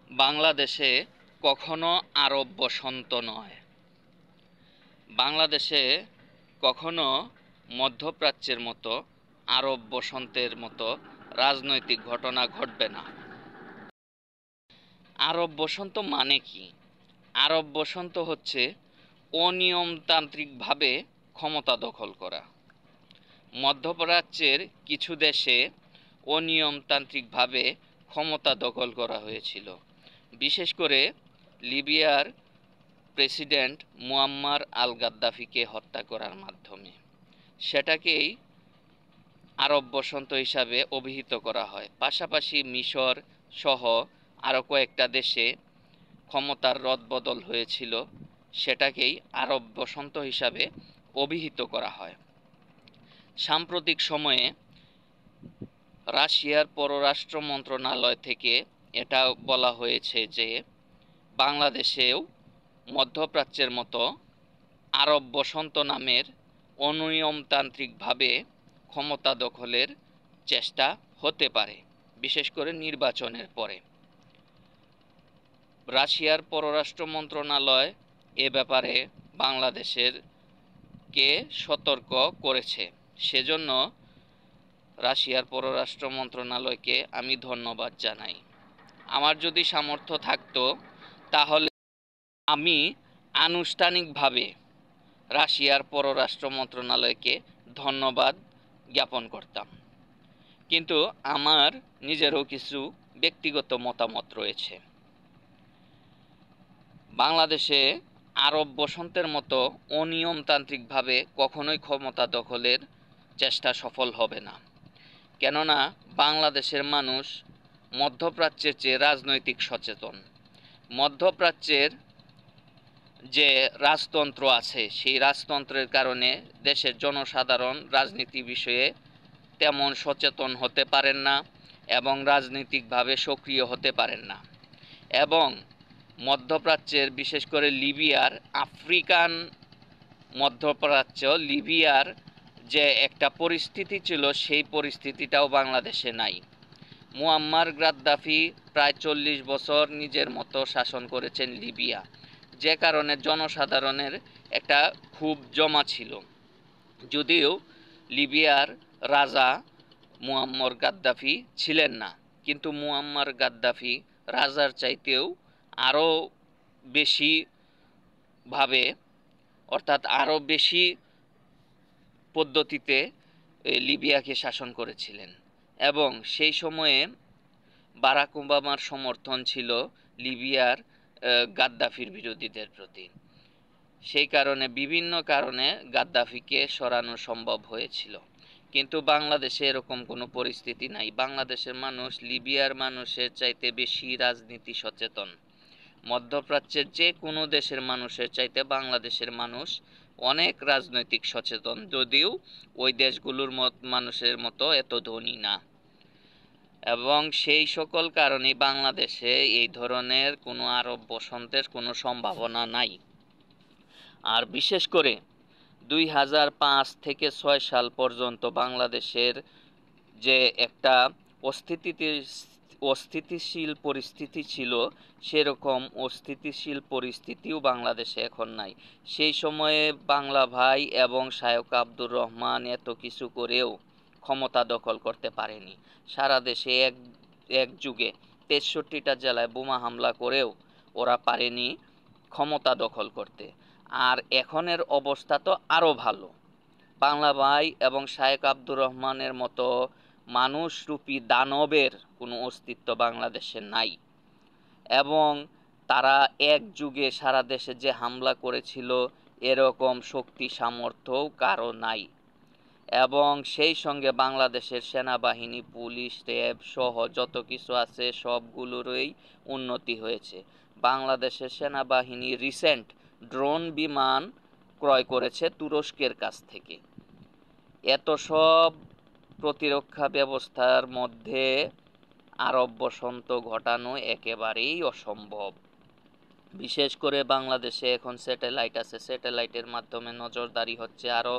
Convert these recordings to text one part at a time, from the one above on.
বাংলাদেশে কখনো আরব বসন্ত নয়। বাংলাদেশে কখনো মধ্যপ্রাচ্যের মতো আরব বসন্তের মতো রাজনৈতিক ঘটনা ঘটবে না। আরব বসন্ত মানে কি? আরব বসন্ত হচ্ছে অনিয়মতান্ত্রিকভাবে ক্ষমতা দখল করা। মধ্যপ্রাচ্যের কিছু দেশে অনিয়মতান্ত্রিকভাবে ক্ষমতা দখল করা হয়েছিল, বিশেষ করে লিবিয়ার প্রেসিডেন্ট মুয়াম্মার আল গাদ্দাফিকে হত্যা করার মাধ্যমে। সেটাকেই আরব বসন্ত হিসাবে অভিহিত করা হয়। পাশাপাশি মিশর সহ আরও কয়েকটা দেশে ক্ষমতার রদবদল হয়েছিল, সেটাকেই আরব বসন্ত হিসাবে অভিহিত করা হয়। সাম্প্রতিক সময়ে রাশিয়ার পররাষ্ট্র মন্ত্রণালয় থেকে এটা বলা হয়েছে যে বাংলাদেশেও মধ্যপ্রাচ্যের মতো আরব বসন্ত নামের অনিয়মতান্ত্রিকভাবে ক্ষমতা দখলের চেষ্টা হতে পারে, বিশেষ করে নির্বাচনের পরে। রাশিয়ার পররাষ্ট্র মন্ত্রণালয় এ ব্যাপারে বাংলাদেশের কে সতর্ক করেছে। সেজন্য রাশিয়ার পররাষ্ট্র মন্ত্রণালয়কে আমি ধন্যবাদ জানাই। আমার যদি সামর্থ্য থাকতো তাহলে আমি আনুষ্ঠানিকভাবে রাশিয়ার পররাষ্ট্র মন্ত্রণালয়কে ধন্যবাদ জ্ঞাপন করতাম, কিন্তু আমার নিজেরও কিছু ব্যক্তিগত মতামত রয়েছে। বাংলাদেশে আরব বসন্তের মতো অনিয়মতান্ত্রিকভাবে কখনোই ক্ষমতা দখলের চেষ্টা সফল হবে না, কেননা বাংলাদেশের মানুষ মধ্যপ্রাচ্যের চেয়ে রাজনৈতিক সচেতন। মধ্যপ্রাচ্যের যে রাজতন্ত্র আছে, সেই রাজতন্ত্রের কারণে দেশের জনসাধারণ রাজনীতি বিষয়ে তেমন সচেতন হতে পারেন না এবং রাজনৈতিকভাবে সক্রিয় হতে পারেন না। এবং মধ্যপ্রাচ্যের, বিশেষ করে লিবিয়ার, আফ্রিকান মধ্যপ্রাচ্য লিবিয়ার যে একটা পরিস্থিতি ছিল, সেই পরিস্থিতিটাও বাংলাদেশে নাই। মুয়াম্মার গাদ্দাফি প্রায় 40 বছর নিজের মতো শাসন করেছেন লিবিয়া, যে কারণে জনসাধারণের একটা ক্ষোভ জমা ছিল। যদিও লিবিয়ার রাজা মুয়াম্মার গাদ্দাফি ছিলেন না, কিন্তু মুয়াম্মার গাদ্দাফি রাজার চাইতেও আরও বেশি ভাবে, অর্থাৎ আরও বেশি পদ্ধতিতে লিবিয়াকে শাসন করেছিলেন। এবং সেই সময়ে বারাক ওবামার সমর্থন ছিল লিবিয়ার গাদ্দাফির বিরোধীদের প্রতি। সেই কারণে বিভিন্ন কারণে গাদ্দাফিকে সরানো সম্ভব হয়েছিল। কিন্তু বাংলাদেশে এরকম কোনো পরিস্থিতি নাই। বাংলাদেশের মানুষ লিবিয়ার মানুষের চাইতে বেশি রাজনীতি সচেতন। মধ্যপ্রাচ্যের যে কোনো দেশের মানুষের চাইতে বাংলাদেশের মানুষ অনেক রাজনৈতিক সচেতন, যদিও ওই দেশগুলোর মানুষের মতো এত ধনী না। এবং সেই সকল কারণে বাংলাদেশে এই ধরনের কোনো আরব বসন্তের কোনো সম্ভাবনা নাই। আর বিশেষ করে 2005 থেকে 6 সাল পর্যন্ত বাংলাদেশের যে একটা অস্থিতিশীল পরিস্থিতি ছিল, সেরকম অস্থিতিশীল পরিস্থিতিও বাংলাদেশে এখন নাই। সেই সময়ে বাংলা ভাই এবং শায়খ আব্দুর রহমান এত কিছু করেও ক্ষমতা দখল করতে পারেনি। সারা দেশে এক যুগে 63টা জেলায় বোমা হামলা করেও ওরা পারেনি ক্ষমতা দখল করতে। আর এখনের অবস্থা তো আরও ভালো। বাংলা ভাই এবং শায়খ আব্দুর রহমানের মতো মানুষরূপী দানবের কোনো অস্তিত্ব বাংলাদেশে নাই। এবং তারা এক যুগে সারা দেশে যে হামলা করেছিল, এরকম শক্তি সামর্থ্যও কারো নাই। এবং সেই সঙ্গে বাংলাদেশের সেনাবাহিনী, পুলিশ, র্যাব সহ যত কিছু আছে সবগুলোরই উন্নতি হয়েছে। বাংলাদেশের সেনাবাহিনী রিসেন্ট ড্রোন বিমান ক্রয় করেছে তুরস্কের কাছ থেকে। এত সব প্রতিরক্ষা ব্যবস্থার মধ্যে আরব বসন্ত ঘটানো একেবারেই অসম্ভব। বিশেষ করে বাংলাদেশে এখন স্যাটেলাইট আছে, স্যাটেলাইটের মাধ্যমে নজরদারি হচ্ছে, আরও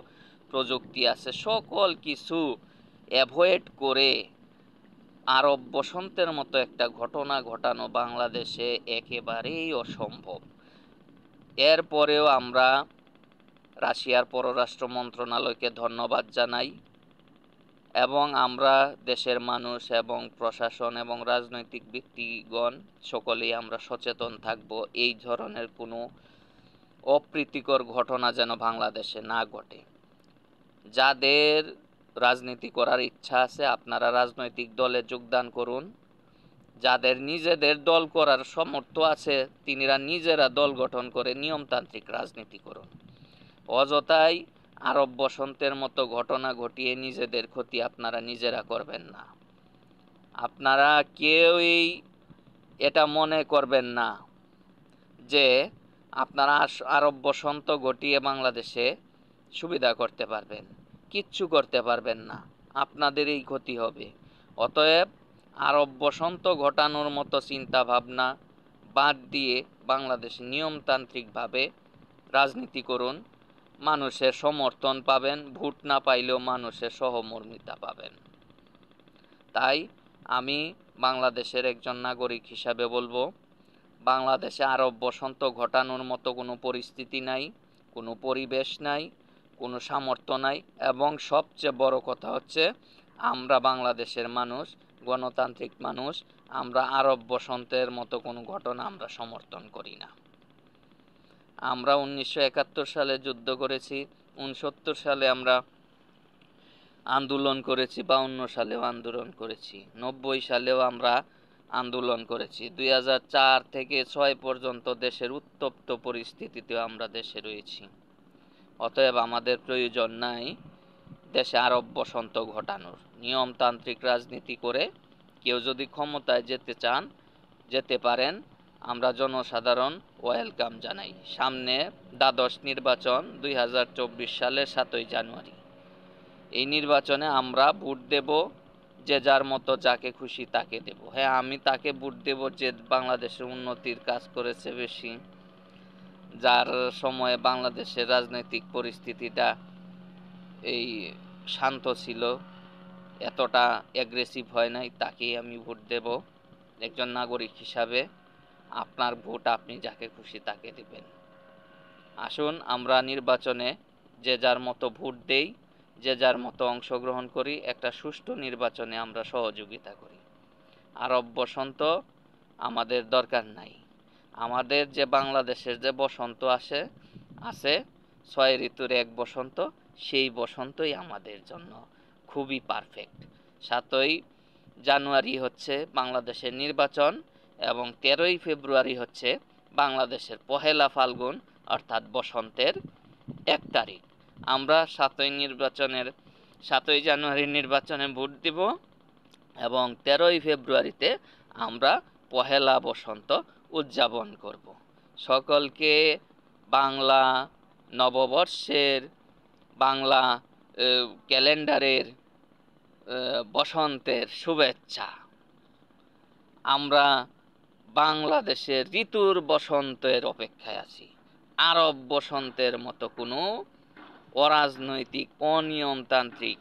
প্রযুক্তি আছে। সকল কিছু অ্যাভয়েড করে আরব বসন্তের মতো একটা ঘটনা ঘটানো বাংলাদেশে একেবারেই অসম্ভব। এরপরেও আমরা রাশিয়ার পররাষ্ট্র মন্ত্রণালয়কে ধন্যবাদ জানাই এবং আমরা দেশের মানুষ এবং প্রশাসন এবং রাজনৈতিক ব্যক্তিগণ সকলেই আমরা সচেতন থাকব এই ধরনের কোনো অপ্রীতিকর ঘটনা যেন বাংলাদেশে না ঘটে। যাদের রাজনীতি করার ইচ্ছা আছে আপনারা রাজনৈতিক দলে যোগদান করুন, যাদের নিজেদের দল করার সামর্থ্য আছে তিনিরা নিজেরা দল গঠন করে নিয়মতান্ত্রিক রাজনীতি করুন। অযথাই আরব বসন্তের মতো ঘটনা ঘটিয়ে নিজেদের ক্ষতি আপনারা নিজেরা করবেন না। আপনারা কেউই এটা মনে করবেন না যে আপনারা আরব বসন্ত ঘটিয়ে বাংলাদেশে সুবিধা করতে পারবেন, কিচ্ছু করতে পারবেন না, আপনাদেরই ক্ষতি হবে। অতএব আরব বসন্ত ঘটানোর মতো চিন্তা ভাবনা বাদ দিয়ে বাংলাদেশে নিয়মতান্ত্রিকভাবে রাজনীতি করুন, মানুষের সমর্থন পাবেন, ভোট না পাইলেও মানুষের সহমর্মিতা পাবেন। তাই আমি বাংলাদেশের একজন নাগরিক হিসাবে বলবো, বাংলাদেশে আরব বসন্ত ঘটানোর মতো কোনো পরিস্থিতি নাই, কোনো পরিবেশ নাই, কোনো সামর্থ্য নাই এবং সবচেয়ে বড় কথা হচ্ছে আমরা বাংলাদেশের মানুষ, গণতান্ত্রিক মানুষ, আমরা আরব বসন্তের মতো কোনো ঘটনা আমরা সমর্থন করি না। আমরা 1971 সালে যুদ্ধ করেছি, 69 সালে আমরা আন্দোলন করেছি, 52 সালেও আন্দোলন করেছি, 90 সালেও আমরা আন্দোলন করেছি, 2004 থেকে 6 পর্যন্ত দেশের উত্তপ্ত পরিস্থিতিতেও আমরা দেশে রয়েছি। অতএব আমাদের প্রয়োজন নাই দেশে আরব বসন্ত ঘটানোর। নিয়মতান্ত্রিক রাজনীতি করে কেউ যদি ক্ষমতায় যেতে চান যেতে পারেন, আমরা জনসাধারণ ওয়েলকাম জানাই। সামনে দ্বাদশ নির্বাচন 2024 সালের 7ই জানুয়ারি। এই নির্বাচনে আমরা ভোট দেব, যে যার মতো যাকে খুশি তাকে দেব। হ্যাঁ, আমি তাকে ভোট দেব যে বাংলাদেশের উন্নতির কাজ করেছে বেশি, যার সময়ে বাংলাদেশের রাজনৈতিক পরিস্থিতিটা এই শান্ত ছিল, এতটা অ্যাগ্রেসিভ হয় নাই, তাকেই আমি ভোট দেব একজন নাগরিক হিসাবে। আপনার ভোট আপনি যাকে খুশি তাকে দেবেন। আসুন আমরা নির্বাচনে যে যার মতো ভোট দেই, যে যার মতো অংশগ্রহণ করি, একটা সুষ্ঠু নির্বাচনে আমরা সহযোগিতা করি। আরব বসন্ত আমাদের দরকার নাই। আমাদের যে বাংলাদেশের যে বসন্ত আছে 6 ঋতুর এক বসন্ত, সেই বসন্তই আমাদের জন্য খুবই পারফেক্ট। 7ই জানুয়ারি হচ্ছে বাংলাদেশের নির্বাচন এবং 13ই ফেব্রুয়ারি হচ্ছে বাংলাদেশের পহেলা ফাল্গুন অর্থাৎ বসন্তের 1 তারিখ। আমরা 7ই জানুয়ারির নির্বাচনে ভোট দিব এবং 13ই ফেব্রুয়ারিতে আমরা পহেলা বসন্ত উদযাপন করব। সকলকে বাংলা নববর্ষের, বাংলা ক্যালেন্ডারের বসন্তের শুভেচ্ছা। আমরা বাংলাদেশের ঋতুর বসন্তের অপেক্ষায় আছি। আরব বসন্তের মতো কোনো অরাজনৈতিক অনিয়মতান্ত্রিক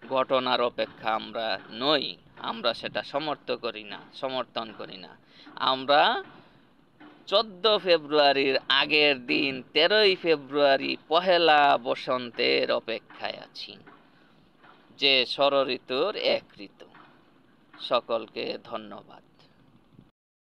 ঘটনার অপেক্ষা আমরা নই। আমরা সেটা সমর্থন করি না। আমরা 14 ফেব্রুয়ারির আগের দিন 13ই ফেব্রুয়ারি পহেলা বসন্তের অপেক্ষায় আছি, যে ষড় ঋতুর এক ঋতু। সকলকে ধন্যবাদ।